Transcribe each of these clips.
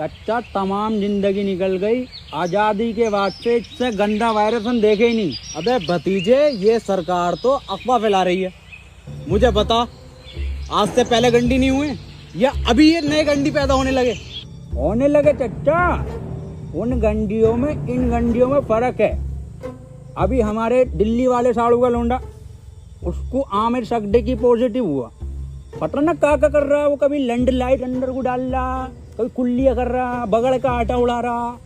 चाचा तमाम जिंदगी निकल गई, आजादी के बाद से इससे गंदा वायरस हम देखे ही नहीं। अबे भतीजे, ये सरकार तो अफवाह फैला रही है। मुझे बता, आज से पहले गंडी नहीं हुए या अभी ये नए गंडी पैदा होने लगे चाचा। उन गंडियों में इन गंडियों में फर्क है। अभी हमारे दिल्ली वाले साड़ू का लोंडा, उसको आमिर सकदे की पॉजिटिव हुआ। पता ना क्या कर रहा है वो, कभी लैंड लाइट अंदर को डाल रहा, कभी कुल्लियाँ कर रहा, बगड़ का आटा उड़ा रहा।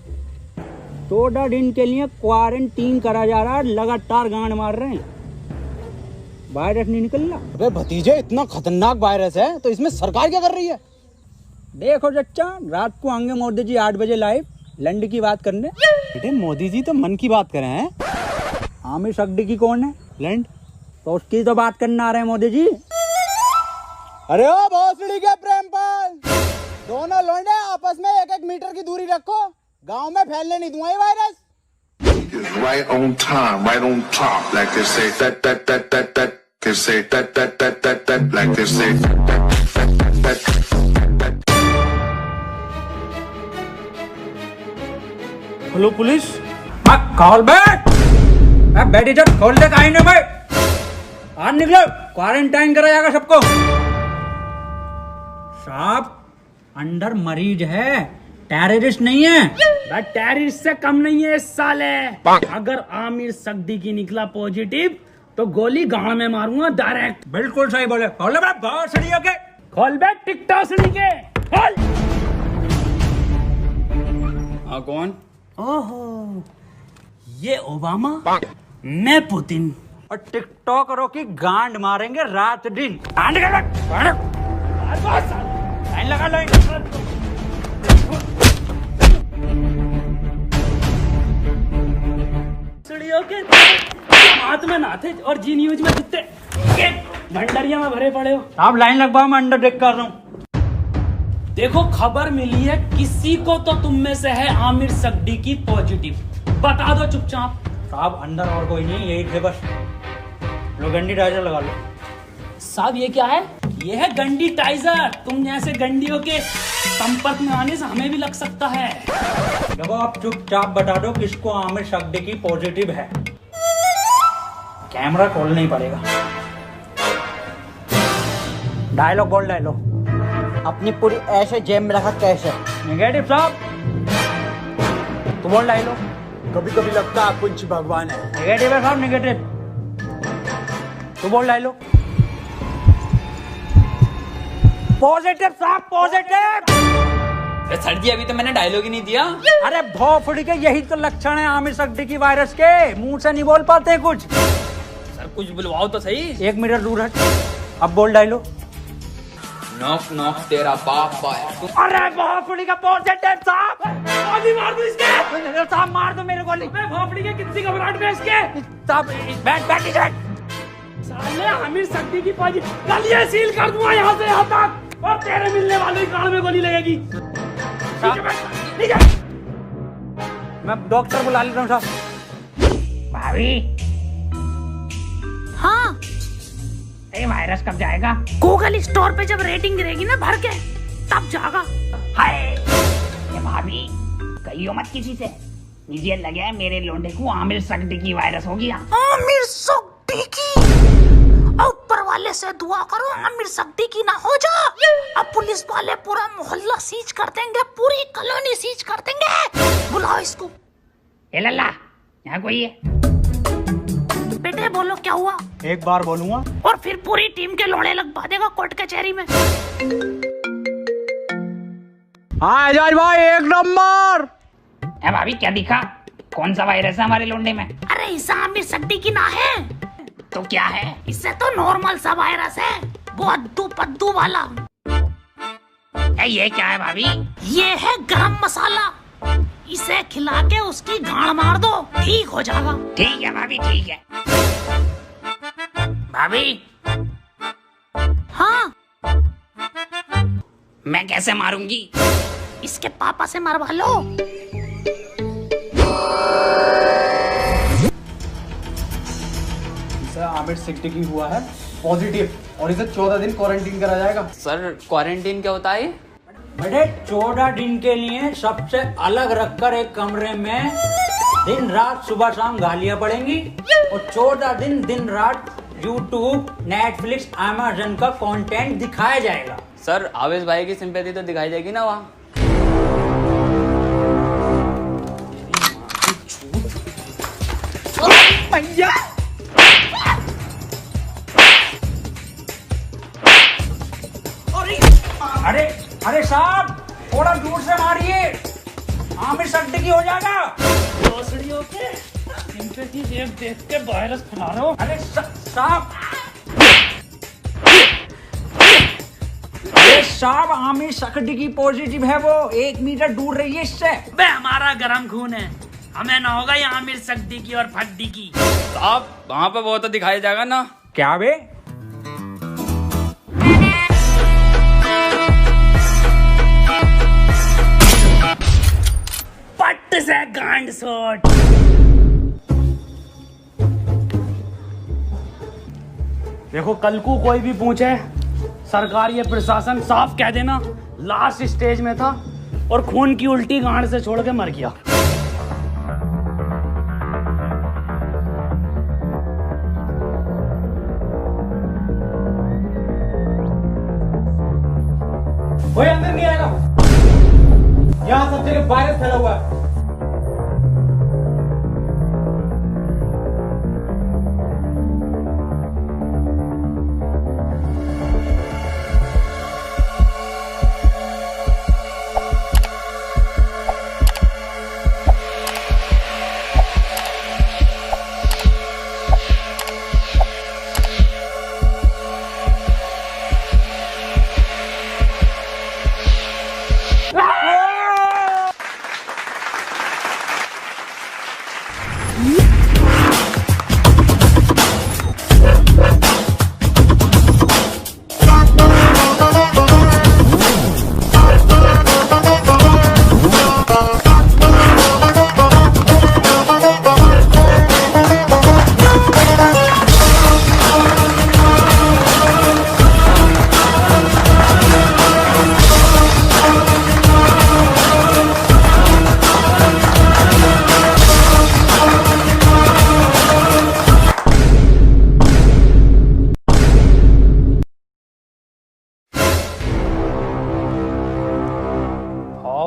14 दिन के लिए क्वारंटीन करा जा रहा है, लगातार गांड मार रहे हैं, वायरस नहीं निकल रहा। अबे भतीजे, इतना खतरनाक वायरस है तो इसमें सरकार क्या कर रही है? देखो चच्चा, रात को आएंगे मोदी जी 8 बजे लाइव लैंड की बात करने। बेटे मोदी जी तो मन की बात करें हैं। आमिर सकदी की कौन है? लैंड तो उसकी तो बात करने आ रहे हैं मोदी जी। अरे ओ भोसड़ी के प्रेमपाल, दोनों लौंडे आपस में 1-1 मीटर की दूरी रखो, गांव में फैलने नहीं दूंगा ये virus. Right on time, right on top, like they say that, they say that, like they say that. Hello police. खोल बैठ, बैठी जब खोल दे काहे भाई। आज निकलो, क्वारंटाइन करा जाएगा सबको। साहब, अंदर मरीज है, टेररिस्ट नहीं है। टेररिस्ट से कम नहीं है इस साले। अगर आमिर सकदी की निकला पॉजिटिव तो गोली गांव में मारूंगा डायरेक्ट। बिल्कुल सही बोले। खोल बैठ भोसड़ी के। खोल बैठ टिकटॉक के खोल। कौन? ओहो, ये ओबामा, मैं पुतिन। और टिकटॉकरों की गांड मारेंगे रात दिन। लाइन लगा, लाइन। के हाथ में ना थे और जी न्यूज में कितने भंडरिया में भरे पड़े हो। आप लाइन लगवाओ, मैं अंडर टेक कर रहा हूँ। देखो, खबर मिली है किसी को तो तुम में से है आमिर सकदी की पॉजिटिव, बता दो चुपचाप। साहब, अंदर और कोई नहीं, यही थे बस। लो गंडी टाइजर लगा लो। साहब ये क्या है? ये है गंडी टाइजर। तुम जैसे गंडियों के संपर्क में आने से हमें भी लग सकता है। देखो, आप चुपचाप बता दो किसको आमिर सकदी की पॉजिटिव है। कैमरा खोलना ही पड़ेगा। डायलॉग बोल, डायलॉग। अपनी पूरी ऐसे जेब में रखा कैसे? नेगेटिव साहब, तू बोल डायलॉग। कभी कभी लगता है कुछ भगवान है। नेगेटिव है साहब, नेगेटिव। तू बोल डायलॉग। पॉजिटिव साहब, पॉजिटिव। सर जी, अभी तो मैंने डायलॉग ही नहीं दिया। अरे भोफड़ी के, यही तो लक्षण है आमिर सकदी की वायरस के। मुंह से नहीं बोल पाते हैं कुछ। सर कुछ बुलवाओ तो सही। 1 मीटर दूर हट। अब बोल डायलॉग। नॉक नॉक तेरा बाप है। अरे भोफड़ी का पॉजिटिव साहब। गोली मार दो इसके। साहब मार दो मेरे गोली। मैं भोपड़ी के कितनी घबराहट में इसके। साहब बैठ बैठ बैठ। साले आमिर सकदी की पॉजिटिव, गलियां सील कर दूंगा यहाँ से यहाँ तक, और तेरे मिलने वाले की कान में गोली लगेगी। मैं डॉक्टर बुला लेता हूँ साहब। भाभी, हाँ, ये वायरस कब जाएगा? गूगल स्टोर पे जब रेटिंग गिरेगी ना भर के, तब जाएगा। हाय, ये भाभी कहियो मत किसी से। मुझे लगे मेरे लोंडे को आमिर सकदी की वायरस हो गया। आमिर सकदी की? ऊपर वाले से दुआ करो आमिर सकदी की ना हो जा। अब पुलिस वाले पूरा मोहल्ला सीज कर देंगे, पूरी कॉलोनी सीज कर देंगे। बुलाओ इसको। ए लल्ला, यहाँ कोई है? बेटे बोलो क्या हुआ? एक बार बोलूंगा और फिर पूरी टीम के लोड़े लगवा देगा कोर्ट कचहरी में। हाँ एजाज भाई, 1 नंबर। ए भाभी, क्या दिखा? कौन सा वायरस है हमारे लोंडे में? अरे इसे आमिर सकदी की ना है तो क्या है? इससे तो नॉर्मल सा वायरस है, वो अद्दू पद्दू वाला। ये क्या है भाभी? ये है गरम मसाला। इसे खिला के उसकी गांड मार दो, ठीक हो जाएगा। ठीक है भाभी, ठीक है। भाभी, हाँ, मैं कैसे मारूंगी? इसके पापा से मरवा लो। आमिर सकदी की हुआ है पॉजिटिव और इसे 14 दिन क्वारंटीन करा जाएगा। सर क्वारंटीन क्या होता है? बेटे 14 दिन के लिए सबसे अलग रखकर एक कमरे में दिन रात सुबह शाम गालियां पड़ेंगी और 14 दिन रात यूट्यूब, नेटफ्लिक्स, अमेज़न का कंटेंट दिखाया जाएगा। सर आवेश भाई की सिंपैथी तो दिखाई देगी ना वहाँ। भैया अरे अरे साहब थोड़ा दूर से मारिए, आमिर सड्डी की हो जाएगा। भोसड़ियों के सिंपैथी देख के वायरस फैला रहे हो। अरे साहब अरे साहब आमिर सड्डी की पॉजिटिव है, वो 1 मीटर दूर रहिए इससे। बे हमारा गरम खून है, हमें ना होगा ये आमिर सड्डी की और फड्डी की। साहब वहाँ पे वो तो दिखाया जाएगा ना। क्या बे? पट्ट से गांड शॉट। देखो कल को कोई भी पूछे, सरकार ये प्रशासन साफ कह देना लास्ट स्टेज में था और खून की उल्टी गांड से छोड़ के मर गया। कोई अंदर नहीं आएगा, यहाँ सब जगह वायरस फैला हुआ है।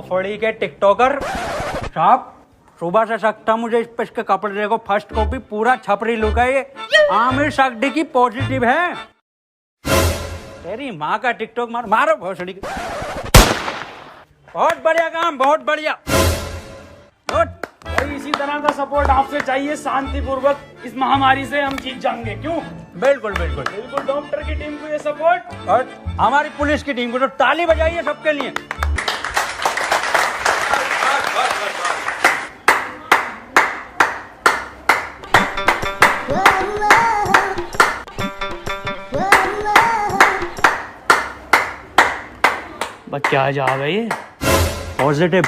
फड़ी के टिकटॉकर साहब, सुबह से सकता मुझे इस पे इसके कपड़े देखो, फर्स्ट कॉपी पूरा छपरी लुक है ये। आमिर सड्डी की पॉजिटिव है। तेरी माँ का टिकटॉक मारो भोसड़ी के। बहुत बढ़िया काम, बहुत बढ़िया। भाई इसी तरह का सपोर्ट आपसे चाहिए, शांतिपूर्वक इस महामारी से हम जीत जाएंगे। क्यों? बिल्कुल बिल्कुल बिल्कुल डॉक्टर की टीम को ये सपोर्ट और हमारी पुलिस की टीम को तो ताली बजाइए सबके लिए। बस क्या जा गई ये पॉजिटिव।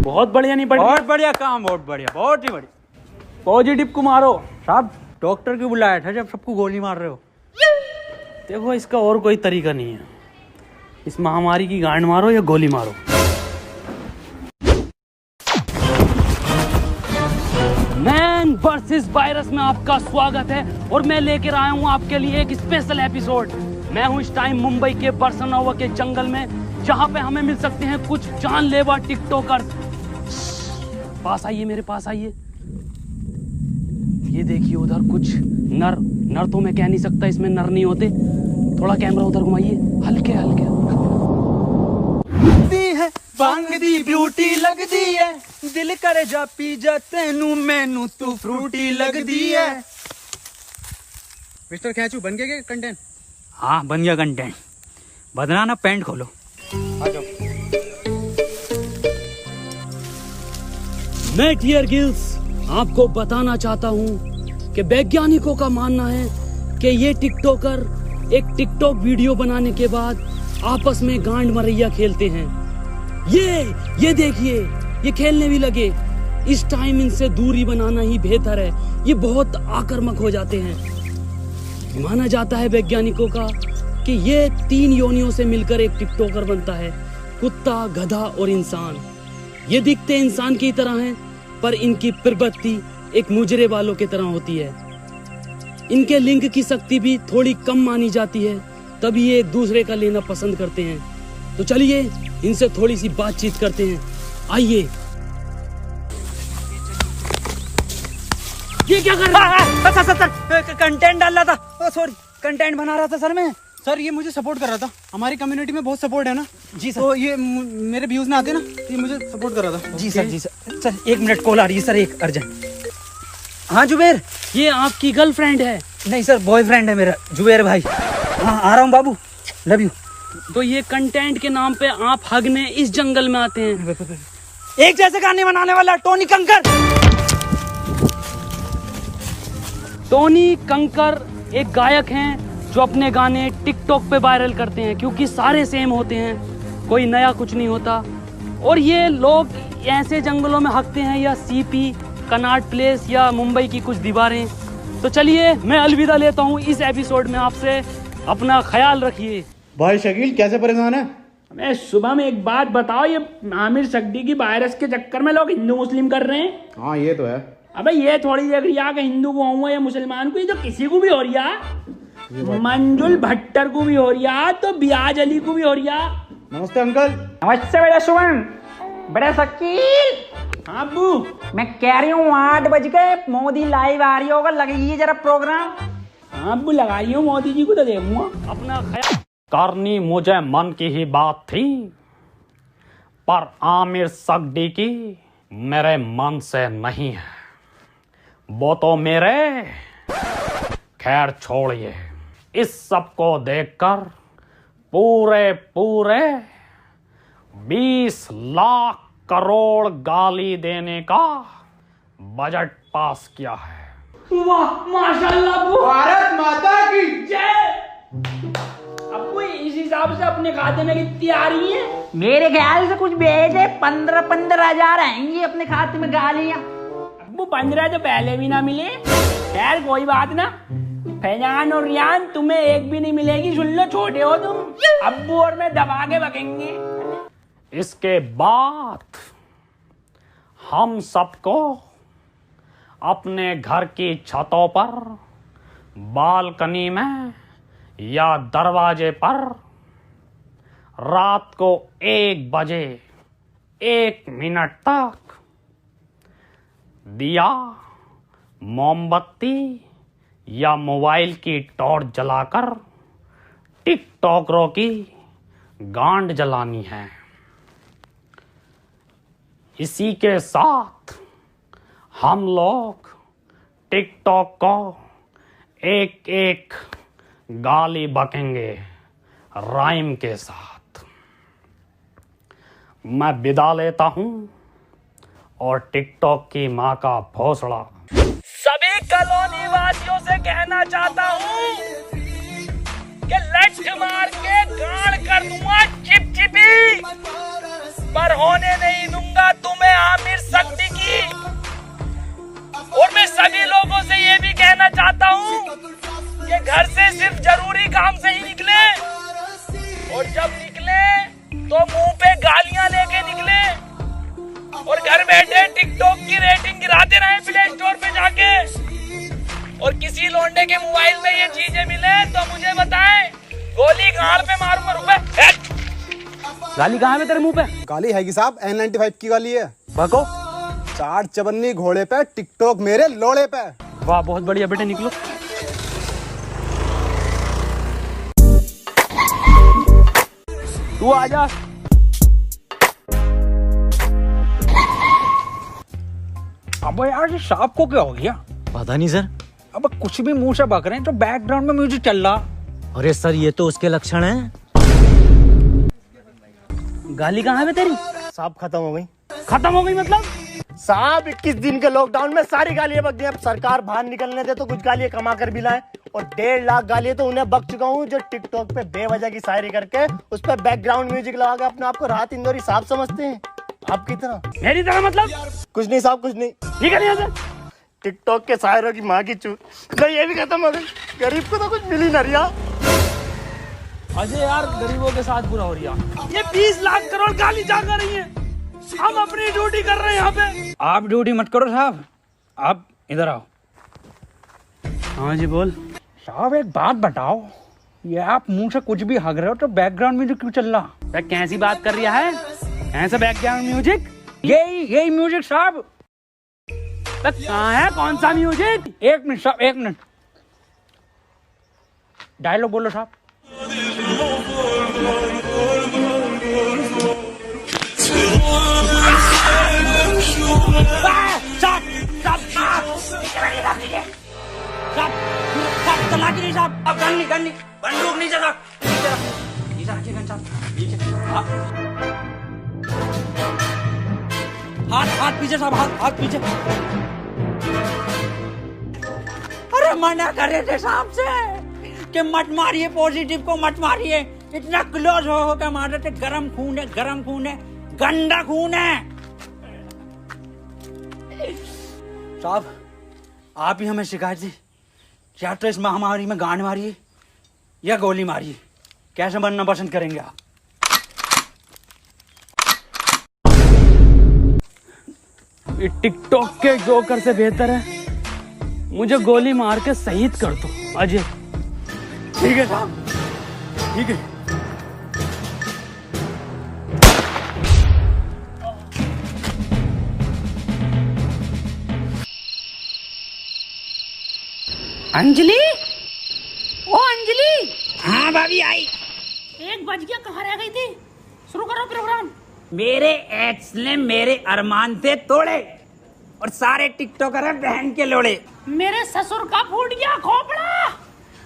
बहुत बढ़िया नहीं पड़ी। बहुत बढ़िया काम, बहुत बढ़िया, बहुत ही बढ़िया। पॉजिटिव को मारो साहब डॉक्टर क्यों बुलाया था जब सबको गोली मार रहे हो? देखो इसका और कोई तरीका नहीं है, इस महामारी की गांड मारो या गोली मारो। मैन वर्सेस वायरस में आपका स्वागत है और मैं लेकर आया हूं आपके लिए एक स्पेशल एपिसोड। मैं हूं इस टाइम मुंबई के बरसनोवा के जंगल में, जहां पे हमें मिल सकते हैं कुछ जानलेवा टिकटॉकर। पास आइए, मेरे पास आइए। ये देखिए उधर कुछ नर तो मैं कह नहीं सकता, इसमें नर नहीं होते। थोड़ा कैमरा उधर घुमाइए, हल्के हल्के। है बांग दी ब्यूटी लगदी है, दिल करे जा पी जा तेनू मैनू तू फ्रूटी लगदी है। मिस्टर खैचू बन गया कंटेंट? हाँ बन गया कंटेंट। बदना ना, पैंट खोलो। आ जाओ। मैं डियर गिल्स आपको बताना चाहता हूं कि वैज्ञानिकों का मानना है कि ये टिकटॉकर एक टिकटॉक वीडियो बनाने के बाद आपस में गांड मरैया खेलते हैं। ये देखिए, ये खेलने भी लगे। इस टाइम इनसे दूरी बनाना ही बेहतर है, ये बहुत आक्रामक हो जाते हैं। माना जाता है वैज्ञानिकों का कि ये 3 योनियों से मिलकर एक टिकटॉकर बनता है, कुत्ता, गधा और इंसान। ये दिखते इंसान की तरह हैं, पर इनकी प्रवृत्ति एक मुजरे वालों की तरह होती है। इनके लिंग की शक्ति भी थोड़ी कम मानी जाती है, तभी ये एक दूसरे का लेना पसंद करते हैं। तो चलिए इनसे थोड़ी सी बातचीत करते हैं, आइए। ये क्या कर रहा है? सर कंटेंट डाल रहा था, सॉरी कंटेंट बना रहा था सर मैं। सर ये मुझे सपोर्ट कर रहा था, हमारी कम्युनिटी में बहुत सपोर्ट है ना जी सर। तो ये मेरे व्यूज ना आते ना, ये मुझे सपोर्ट कर रहा था। जी सर, जी सर। सर 1 मिनट कॉल आ रही है सर, एक अर्जेंट। हाँ जुबेर। ये आपकी गर्लफ्रेंड है? नहीं सर, बॉयफ्रेंड है मेरा, जुबेर भाई। हाँ आ रहा हूँ बाबू, लव यू। तो ये कंटेंट के नाम पे आप हगने इस जंगल में आते हैं? एक जैसे गाने बनाने वाला टोनी कंकर। टोनी कंकर एक गायक हैं जो अपने गाने टिकटॉक पे वायरल करते हैं, क्योंकि सारे सेम होते हैं, कोई नया कुछ नहीं होता। और ये लोग ऐसे जंगलों में हकते हैं, या सीपी, कनॉट प्लेस या मुंबई की कुछ दीवारें। तो चलिए मैं अलविदा लेता हूँ इस एपिसोड में आपसे। अपना ख्याल रखिए। भाई शकील कैसे परेशान है? मैं सुबह में एक बात बताओ, ये आमिर सक्दी की वायरस के चक्कर में लोग हिंदू मुस्लिम कर रहे हैं। हाँ ये तो है। अबे ये थोड़ी देख रही है कि हिंदू को हुआ या मुसलमान को, ये तो किसी को भी हो रही है। मंजुल भट्टर को भी हो रही है, तो बियाज अली को भी हो रही है। नमस्ते अंकल। नमस्ते बेटा सुमन। बड़ा शकील। हाँ अब्बू, मैं कह रही हूँ 8 बज गए, मोदी लाइव आ रही होगा, लगाइए जरा प्रोग्राम। हाँ अब्बू लगाइए, मोदी जी को तो देखूंगा। अपना ख्याल करनी मुझे मन की ही बात थी, पर आमिर सक्दी की मेरे मन से नहीं है। वो तो मेरे, खैर छोड़िए। इस सब को देखकर पूरे 20 लाख करोड़ गाली देने का बजट पास किया है। वाह माशाल्लाह अब्बू, भारत माता की जय। अब्बू इस हिसाब से अपने खाते में कितनी आ रही है? मेरे ख्याल से कुछ भेजे 15 हजार आएंगी अपने खाते में गालियां। अब्बू 15 तो पहले भी ना मिले। खैर कोई बात ना, फैजान और रियान तुम्हें एक भी नहीं मिलेगी, सुन लो, छोटे हो तुम। अब्बू और मैं दबा के बकेंगे। इसके बाद हम सबको अपने घर की छतों पर, बालकनी में या दरवाजे पर रात को 1 बजे 1 मिनट तक दिया, मोमबत्ती या मोबाइल की टॉर्च जलाकर टिकटॉकरों की गांड जलानी है। इसी के साथ हम लोग टिकटॉक को एक गाली बकेंगे राइम के साथ। मैं विदा लेता हूं और टिकटॉक की मां का भोसड़ा सभी कॉलोनी वासियों से कहना चाहता हूं कि लठ मार के गाड़ कर दूंगा चिपचिपी, पर होने नहीं दूंगा तुम्हें आमिर सक्दी की। और मैं सभी लोगों से ये भी कहना चाहता हूँ कि घर से सिर्फ जरूरी काम से ही निकले, और जब निकले तो मुंह पे गालियां लेके निकले, और घर बैठे टिकटॉक की रेटिंग गिराते रहे प्ले स्टोर पे जाके। और किसी लोंडे के मोबाइल में ये चीजें मिले तो मुझे बताएं, गोली गाड़ पे मारूंगा। रुपए गाली कहाँ है तेरे मुंह पे? गाली है कि साहब, N95 की गाली है। बको 4 चवन्नी घोड़े पे, टिकटॉक मेरे लोड़े पे। वाह बहुत बढ़िया बेटे, निकलो। तू आजा। अब यार ये सांप को क्या हो गया? पता नहीं सर। अब कुछ भी मुंह से बक रहे हैं, तो बैकग्राउंड में म्यूजिक चल रहा। अरे सर ये तो उसके लक्षण हैं। गाली कहाँ है तेरी? साहब खत्म हो गई। खत्म हो गई मतलब? साहब 21 दिन के लॉकडाउन में सारी गालियां बक गई। अब सरकार बाहर निकलने दे तो कुछ गालियां कमा कर भी लाए, और 1.5 लाख गालियां तो उन्हें बक चुका हूँ जो टिकटॉक पे बेवजह की शायरी करके उस पर बैकग्राउंड म्यूजिक लगा के अपने आप को राहत इंदौरी साहब समझते हैं। आपकी तरह। मेरी तरह मतलब? कुछ नहीं साहब, कुछ नहीं। ठीक है, यहाँ से टिकटॉक के शायरों की माँ की चूत। नहीं ये भी खत्म हो गई, गरीब को तो कुछ मिल ही ना रिया। अजय यार गरीबों के साथ बुरा हो रहा। ये 20 लाख करोड़ गाली जा कर रही है, हम अपनी ड्यूटी कर रहे हैं यहाँ पे। आप ड्यूटी मत करो साहब, आप इधर आओ। हाँ जी बोल। साहब एक बात बताओ, ये आप मुंह से कुछ भी हग रहे हो तो बैकग्राउंड म्यूजिक क्यों चल रहा? कैसी बात कर रहा है? ऐसा बैकग्राउंड म्यूजिक? यही म्यूजिक साहब। कहाँ है, कौन सा म्यूजिक? एक मिनट साहब, एक मिनट। डायलॉग बोलो साहब। अब गन बंदूक नीचे रख, हाथ पीछे साहब, हाथ पीछे। अरे मना करे थे साहब से कि मत मारिए, पॉजिटिव को मत मारिए। इतना क्लोज हो के मारे थे। गरम खून है, गंदा खून है। साहब आप ही हमें शिकायत दी, क्या तो इस महामारी में गांड मारिए या गोली मारिए, कैसे बनना पसंद करेंगे आप? टिकटॉक के जोकर से बेहतर है मुझे गोली मार के शहीद कर दो अजय। ठीक है साहब, ठीक है। अंजलि, ओ अंजलि। हाँ भाभी आई। 1 बज गया, कहाँ रह गई थी? शुरू करो प्रोग्राम। मेरे एक्स ने मेरे अरमान थे तोड़े और सारे टिकटॉकर हैं बहन के लोड़े। मेरे ससुर का फूट गया खोपड़ा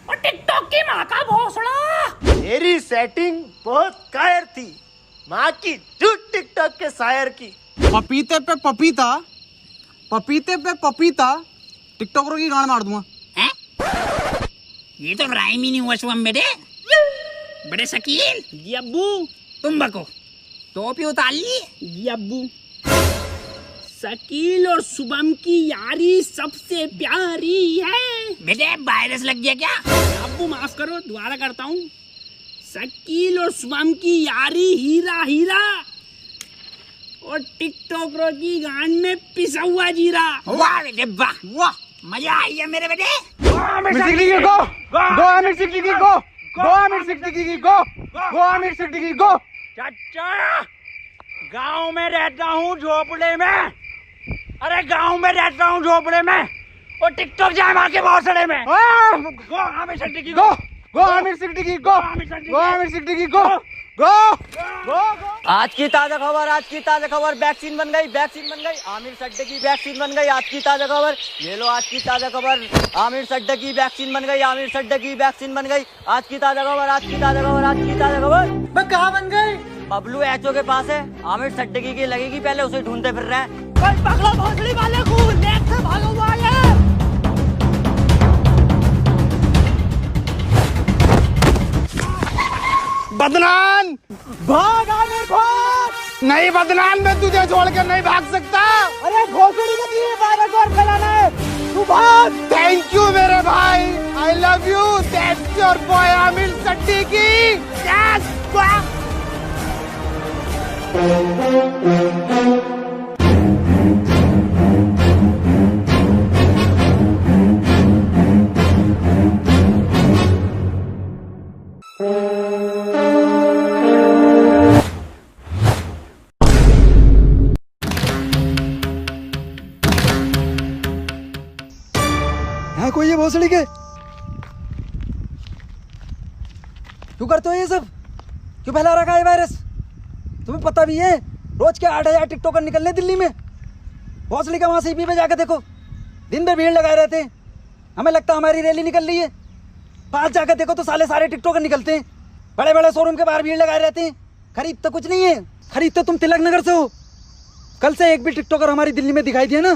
और टिकटॉक की माँ का भोसड़ा। मेरी सेटिंग बहुत कायर थी, माँ की झूठ टिकटॉक के शायर की। पपीते पे पपीता, पपीते पे पपीता, टिकटॉकरों की गांड मार दूंगा। हैं? ये तो राइम ही नहीं हुआ शुभम बेटे। बड़े शकील। जी अब्बू। तुम बको, टोपी उतार ली। जी अब्बू। शकील और शुभम की यारी सबसे प्यारी है। बेटे वायरस लग गया क्या? अब्बू माफ करो, दोबारा करता हूँ। शकील और शुभम की यारी हीरा हीरा और टिकटॉकरों की गांड में पिसा हुआ जीरा। वाह बेटे वाह, वाह मजा आई है मेरे बेटे। चाचा गांव में रहता हूँ झोपड़े में, अरे गांव में रहता हूँ झोपड़े में और टिकटॉक जाए मार के भौसड़े में। गो आमिर सिद्दीकी की गो, गो आमिर सिद्दीकी की गो, गो आमिर सिद्दीकी की गो, गो गो। आज की ताजा खबर, आज की ताजा खबर, वैक्सीन बन गई, वैक्सीन बन गई, आमिर सड्डे की वैक्सीन बन गई। आज की ताजा खबर, ये लो आज की ताजा खबर, आमिर सड्डे की वैक्सीन बन गई, आमिर सड्डे की वैक्सीन बन गई। आज की ताजा खबर, आज की ताजा खबर, आज की ताजा खबर। कहाँ बन गई? बबलू एचओ के पास है, आमिर सड्डे की लगेगी, पहले उसे ढूंढते फिर रहे हैं। पकड़ो भोसड़ी वाले को, लेक से भागा हुआ है। बदनाम भाग, आमिर भाग। नहीं बदनाम, मैं तुझे छोड़कर नहीं भाग सकता। अरे भोसड़ी का दिए वायरस और फैलाना है, तू भाग। थैंक यू मेरे भाई, I love you. That's your boy Aamir Siddiqui. Yes है कोई ये भोसड़ी के? क्यों करते हो ये सब? क्यों फैला रखा है वायरस? तुम्हें पता भी है रोज के 8000 टिकटॉकर निकलने दिल्ली में। भोसड़ी का वहां सीपी पे जाकर देखो, दिन भर भीड़ लगाए रहते हैं। हमें लगता है हमारी रैली निकल रही है। पास जाकर देखो तो सारे टिकटॉकर निकलते हैं। बड़े बड़े शोरूम के बाहर भीड़ लगाए रहते हैं। खरीद तो कुछ नहीं है, खरीद तो तुम तिलक नगर से हो। कल से एक भी टिकटॉकर हमारी दिल्ली में दिखाई दिया ना,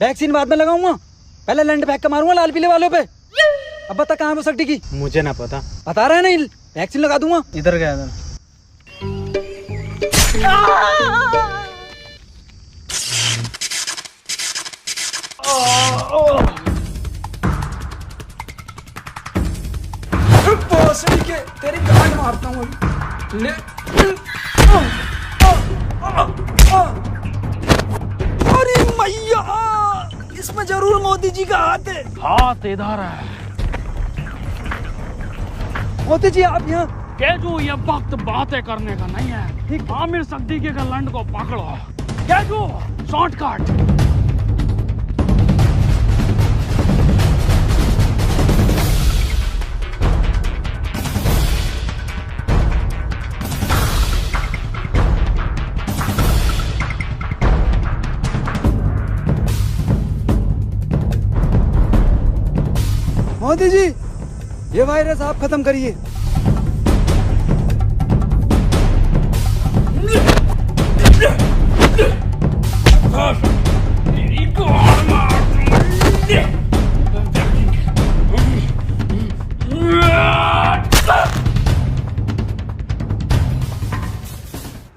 वैक्सीन बाद में लगाऊंगा, पहले लैंड फेंक के मारूंगा लाल पीले वालों पे। अब बता कहाँ है वो सट्टी की? मुझे ना पता। बता रहा है ना, वैक्सीन लगा दूंगा। इधर गया था। भोसड़ी के तेरी गांड मारता हूँ ले अरे मैया, इसमें जरूर मोदी जी का हाथ है। हाथ इधर है। मोदी जी आप यहाँ। केजू, ये वक्त बातें करने का नहीं है। ठीक, आमिर सिद्दीकी के लंड को पकड़ो। केजू, शॉर्टकट। मोदी जी, ये वायरस आप खत्म करिए।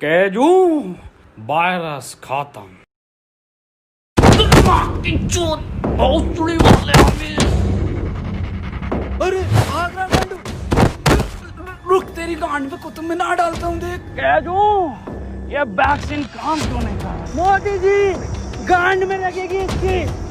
केजू, वायरस खत्म। अरे भाग रहा गांडू, रुक तेरी गांड पे कुतुब मीनार डालता हूँ देख। केजू, ये वैक्सीन काम क्यों नहीं कर रहा? मोदी जी, गांड में लगेगी इसकी।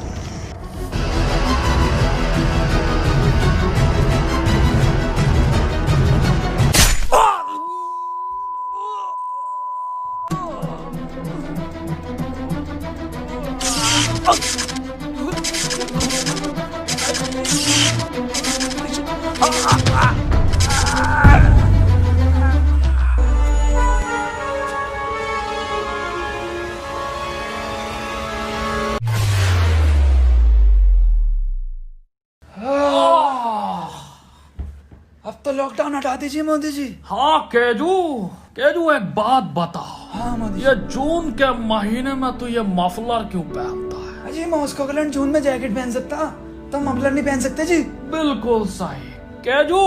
अब तो लॉकडाउन हटा दीजिए मोदी जी। हाँ केजू, केजू एक बात बता। हाँ मोदी जी। ये जून के महीने में तू ये मफलर क्यों पहनता है? अजी मॉस्को का जून में जैकेट पहन सकता, तो मफलर नहीं पहन सकते जी। बिल्कुल सही। केजू,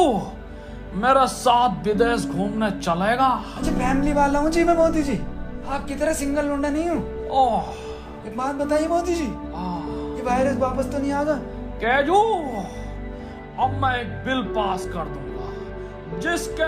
मेरे साथ विदेश घूमने चलेगा? अच्छा फैमिली वाला हूँ जी मैं मोदी जी, आपकी तरह सिंगल लौंडा नहीं हूँ। ओह, एक बात बताइए मोदी जी, ये वायरस वापस तो नहीं आगा? केजू, अब मैं एक बिल पास कर दूंगा जिसके